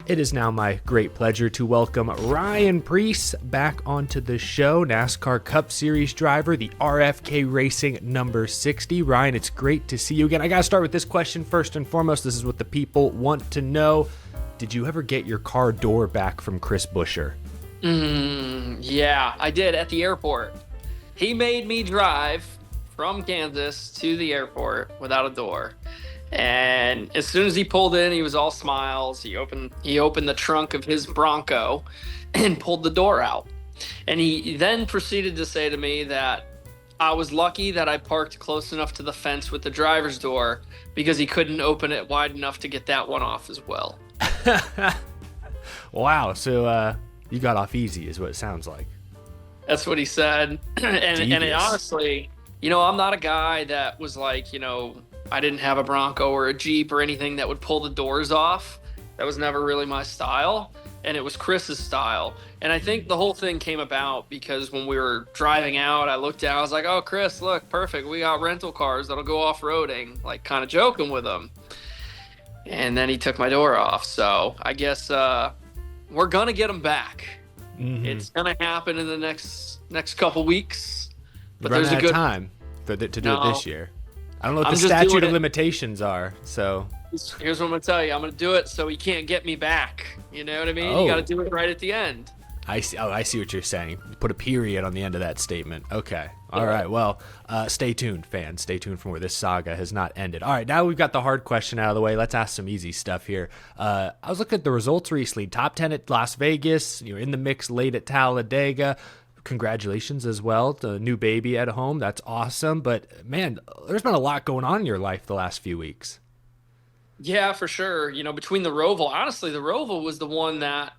It is now my great pleasure to welcome Ryan Preece back onto the show, NASCAR Cup Series driver, the RFK Racing number 60. Ryan, it's great to see you again. I got to start with this question first and foremost. This is what the people want to know. Did you ever get your car door back from Chris Buescher? Yeah, I did at the airport. He made me drive from Kansas to the airport without a door. And as soon as he pulled in, he was all smiles. He opened the trunk of his Bronco and pulled the door out. And he then proceeded to say to me that I was lucky that I parked close enough to the fence with the driver's door because he couldn't open it wide enough to get that one off as well. Wow. So you got off easy is what it sounds like. That's what he said. and it honestly, I'm not a guy that was like, I didn't have a Bronco or a Jeep or anything that would pull the doors off. That was never really my style, and it was Chris's style. And I think the whole thing came about because when we were driving out, I looked down, I was like, oh, Chris, look, perfect. We got rental cars that'll go off-roading, like kind of joking with him. And then he took my door off. So I guess we're going to get him back. Mm-hmm. It's going to happen in the next couple weeks. But there's a good time to do it this year. I don't know what the statute of limitations are, so. Here's what I'm going to tell you. I'm going to do it so he can't get me back. You know what I mean? Oh. You got to do it right at the end. I see. Oh, I see what you're saying. Put a period on the end of that statement. Okay. All right. Well, stay tuned, fans. Stay tuned for more. This saga has not ended. All right. Now we've got the hard question out of the way. Let's ask some easy stuff here. I was looking at the results recently. Top 10 at Las Vegas. You're in the mix late at Talladega. Congratulations as well, the new baby at home. That's awesome. But man, there's been a lot going on in your life the last few weeks. Yeah, for sure. Between the Roval, honestly, the Roval was the one that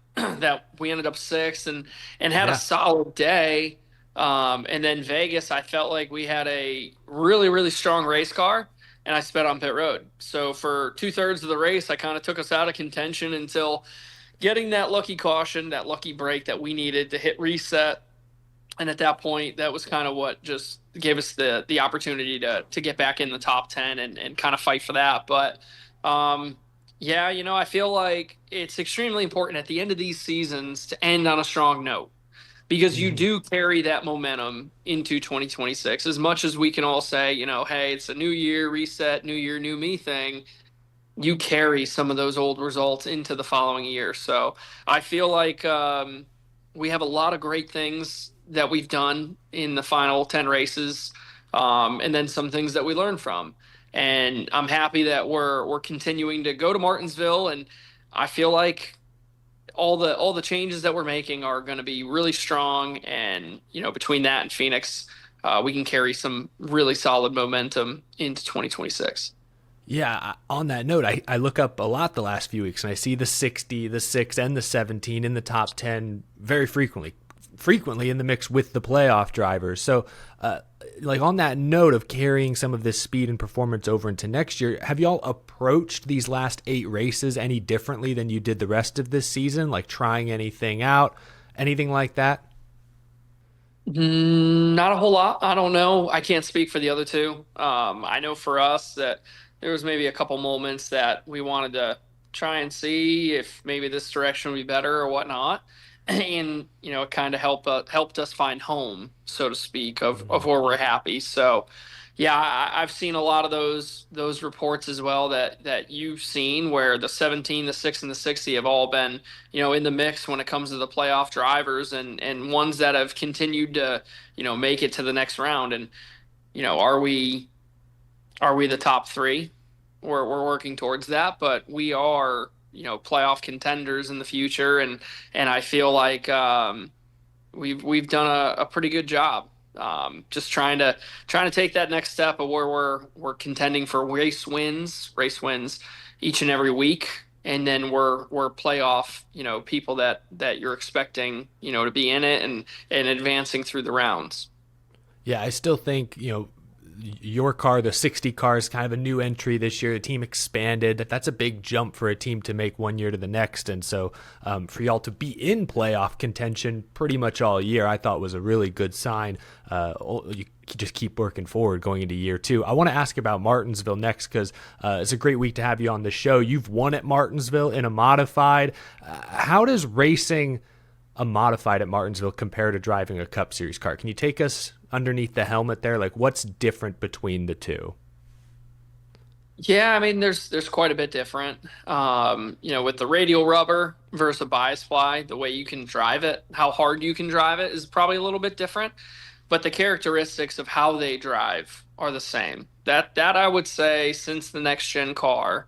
we ended up sixth and had a solid day. And then Vegas, I felt like we had a really, really strong race car, and I sped on pit road. So for 2/3 of the race, I kind of took us out of contention until getting that lucky caution, that lucky break that we needed to hit reset. And at that point, that was kind of what just gave us the opportunity to get back in the top 10 and kind of fight for that. But, I feel like it's extremely important at the end of these seasons to end on a strong note because you do carry that momentum into 2026. As much as we can all say, hey, it's a new year, reset, new year, new me thing, you carry some of those old results into the following year. So I feel like we have a lot of great things that we've done in the final 10 races, and then some things that we learned from. And I'm happy that we're continuing to go to Martinsville, and I feel like all the changes that we're making are going to be really strong. And between that and Phoenix, we can carry some really solid momentum into 2026. Yeah, on that note, I look up a lot the last few weeks, and I see the 60, the 6, and the 17 in the top 10 very frequently in the mix with the playoff drivers. So on that note of carrying some of this speed and performance over into next year, have y'all approached these last 8 races any differently than you did the rest of this season? Like trying anything out, anything like that? Not a whole lot. I don't know. I can't speak for the other two. I know for us that there was maybe a couple moments that we wanted to try and see if maybe this direction would be better or whatnot. And, it kind of helped us find home, so to speak, of where we're happy. So, yeah, I've seen a lot of those reports as well that you've seen where the 17, the 6, and the 60 have all been, in the mix when it comes to the playoff drivers and ones that have continued to, make it to the next round. And, are we the top 3? We're working towards that, but we are playoff contenders in the future, and I feel like we've done a pretty good job, just trying to take that next step of where we're contending for race wins each and every week, and then we're playoff people that you're expecting to be in it and advancing through the rounds. Yeah, I still think your car, the 60 car, is kind of a new entry this year. The team expanded. That's a big jump for a team to make one year to the next. And so for y'all to be in playoff contention pretty much all year, I thought was a really good sign. You just keep working forward going into year two. I want to ask about Martinsville next because it's a great week to have you on the show. You've won at Martinsville in a modified. How does racing a modified at Martinsville compare to driving a Cup Series car? Can you take us underneath the helmet there? Like, what's different between the two? Yeah, I mean, there's quite a bit different. With the radial rubber versus a bias ply, the way you can drive it, how hard you can drive it is probably a little bit different, but the characteristics of how they drive are the same. That I would say, since the next gen car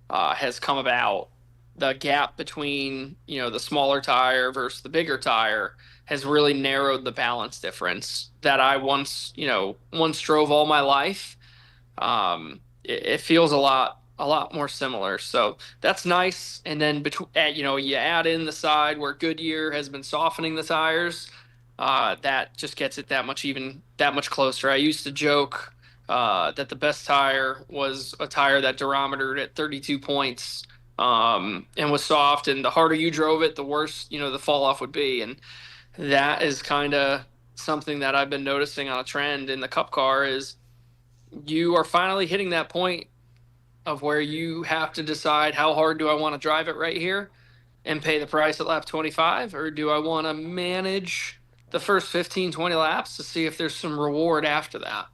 has come about, the gap between the smaller tire versus the bigger tire has really narrowed the balance difference that I once drove all my life. It feels a lot more similar. So that's nice. And then you add in the side where Goodyear has been softening the tires. That just gets it that much closer. I used to joke that the best tire was a tire that durometered at 32 points and was soft. And the harder you drove it, the worse the fall off would be. And that is kind of something that I've been noticing on a trend in the Cup car is you are finally hitting that point of where you have to decide, how hard do I want to drive it right here and pay the price at lap 25, or do I want to manage the first 15, 20 laps to see if there's some reward after that?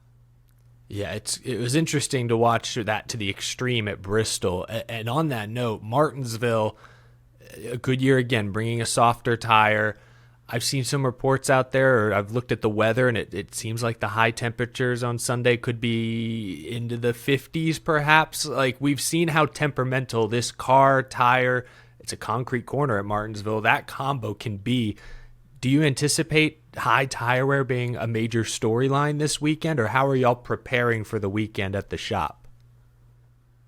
Yeah, it was interesting to watch that to the extreme at Bristol. And on that note, Martinsville, a good year again, bringing a softer tire. I've seen some reports out there, or I've looked at the weather, and it seems like the high temperatures on Sunday could be into the 50s perhaps. Like, we've seen how temperamental this car, tire, it's a concrete corner at Martinsville, that combo can be. Do you anticipate high tire wear being a major storyline this weekend, or how are y'all preparing for the weekend at the shop?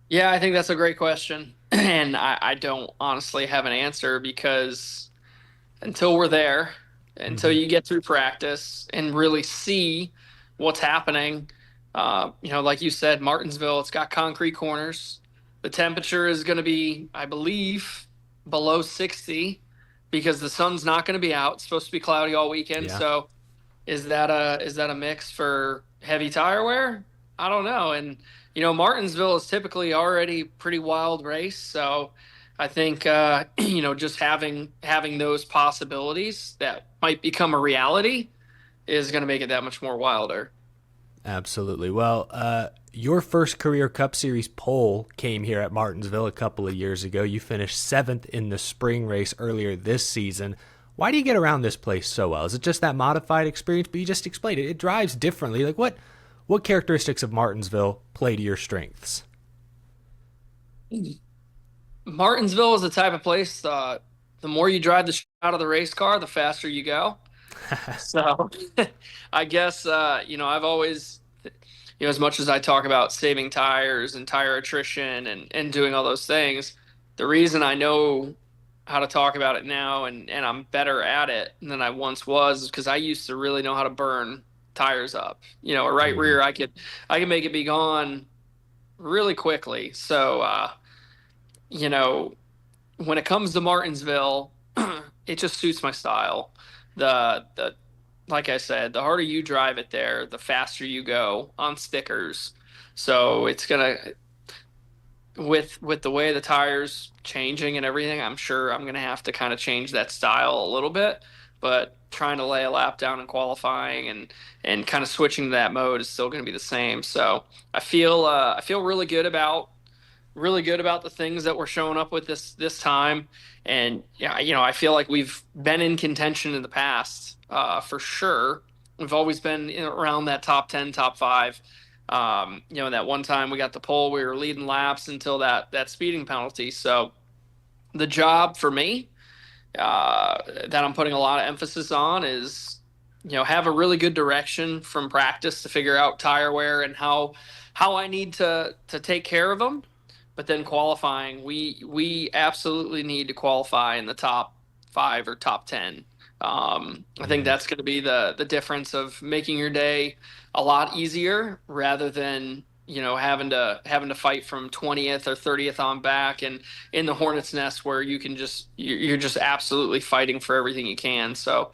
Yeah, I think that's a great question. And I don't honestly have an answer because until we're there, until Mm-hmm. you get through practice and really see what's happening. Like you said, Martinsville, it's got concrete corners. The temperature is going to be, I believe, below 60 because the sun's not going to be out. It's supposed to be cloudy all weekend. Yeah. So is that a mix for heavy tire wear? I don't know. And Martinsville is typically already pretty wild race, so I think just having those possibilities that might become a reality is going to make it that much more wilder. Absolutely. Well, your first career Cup Series pole came here at Martinsville a couple of years ago. You finished seventh in the spring race earlier this season. Why do you get around this place so well? Is it just that modified experience? But you just explained it. It drives differently. Like, what characteristics of Martinsville play to your strengths? Martinsville is the type of place. The more you drive the out of the race car, the faster you go. So I guess I've always as much as I talk about saving tires and tire attrition and doing all those things, the reason I know how to talk about it now and I'm better at it than I once was is because I used to really know how to burn tires up. A right Mm-hmm. rear, I could make it be gone really quickly. So you know, when it comes to Martinsville, it just suits my style. The like I said, the harder you drive it there, the faster you go on stickers. So it's gonna with the way the tires changing and everything, I'm sure I'm gonna have to kind of change that style a little bit. But trying to lay a lap down in qualifying and kind of switching to that mode is still going to be the same. So I feel really good about the things that we're showing up with this time. And yeah, I feel like we've been in contention in the past, for sure. We've always been around that top 10, top five. That one time we got the pole, we were leading laps until that speeding penalty. So the job for me, that I'm putting a lot of emphasis on is, have a really good direction from practice to figure out tire wear and how I need to take care of them. But then qualifying, we absolutely need to qualify in the top five or top 10 I think that's going to be the difference of making your day a lot easier rather than having to fight from 20th or 30th on back and in the hornet's nest where you're just absolutely fighting for everything you can. So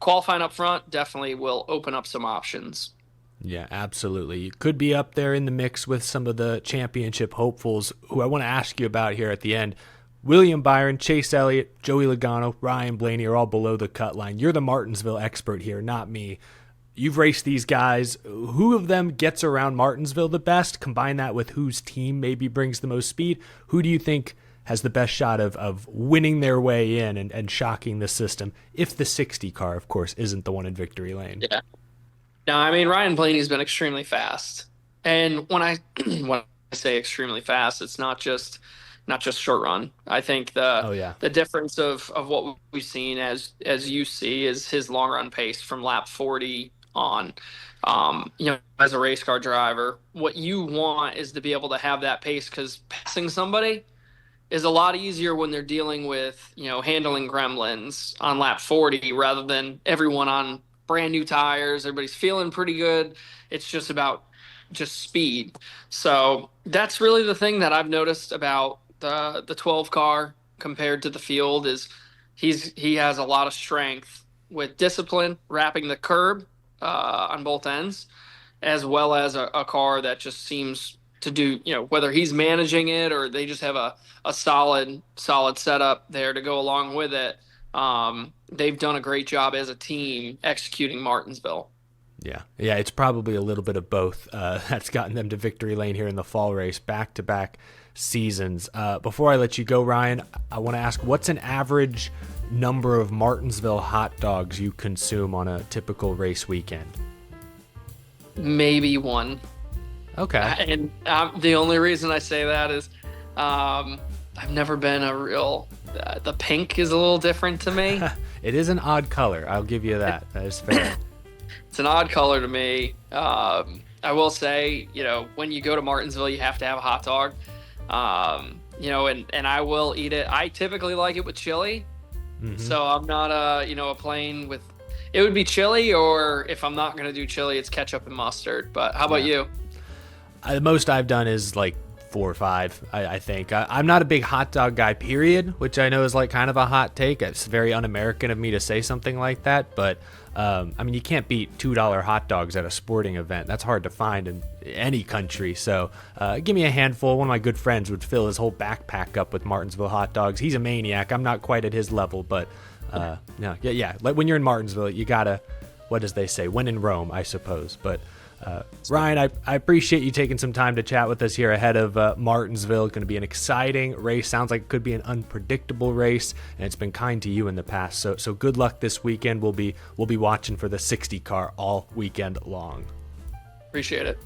qualifying up front definitely will open up some options. Yeah, absolutely. You could be up there in the mix with some of the championship hopefuls who I want to ask you about here at the end. William Byron, Chase Elliott, Joey Logano, Ryan Blaney are all below the cut line. You're the Martinsville expert here, not me. You've raced these guys. Who of them gets around Martinsville the best? Combine that with whose team maybe brings the most speed. Who do you think has the best shot of winning their way in and shocking the system, if the 60 car, of course, isn't the one in victory lane? Yeah. No, I mean, Ryan Blaney's been extremely fast. And when I when I say extremely fast, it's not just short run. I think the difference of what we've seen as you see is his long run pace from lap 40 on. As a race car driver, what you want is to be able to have that pace, because passing somebody is a lot easier when they're dealing with, handling gremlins on lap 40 rather than everyone on brand new tires. Everybody's feeling pretty good. It's just about speed. So that's really the thing that I've noticed about the 12 car compared to the field is he has a lot of strength with discipline, wrapping the curb on both ends, as well as a car that just seems to do, whether he's managing it or they just have a solid setup there to go along with it. They've done a great job as a team executing Martinsville. Yeah, it's probably a little bit of both that's gotten them to victory lane here in the fall race, back-to-back seasons. Before I let you go, Ryan, I want to ask, what's an average number of Martinsville hot dogs you consume on a typical race weekend? Maybe one. Okay. And the only reason I say that is I've never been a real the pink is a little different to me. It is an odd color. I'll give you that. That is fair. It's an odd color to me. I will say, when you go to Martinsville, you have to have a hot dog. And I will eat it. I typically like it with chili. Mm-hmm. So I'm not a plain with, it would be chili, or if I'm not going to do chili, it's ketchup and mustard. But how about you? The most I've done is like 4 or 5, I think. I'm not a big hot dog guy, period, which I know is like kind of a hot take. It's very un-American of me to say something like that, but you can't beat $2 hot dogs at a sporting event. That's hard to find in any country. So give me a handful. One of my good friends would fill his whole backpack up with Martinsville hot dogs. He's a maniac. I'm not quite at his level, but Like when you're in Martinsville, you gotta, what does they say? When in Rome, I suppose. But Ryan, I appreciate you taking some time to chat with us here ahead of Martinsville. Going to be an exciting race. Sounds like it could be an unpredictable race, and it's been kind to you in the past. So good luck this weekend. We'll be watching for the 60 car all weekend long. Appreciate it.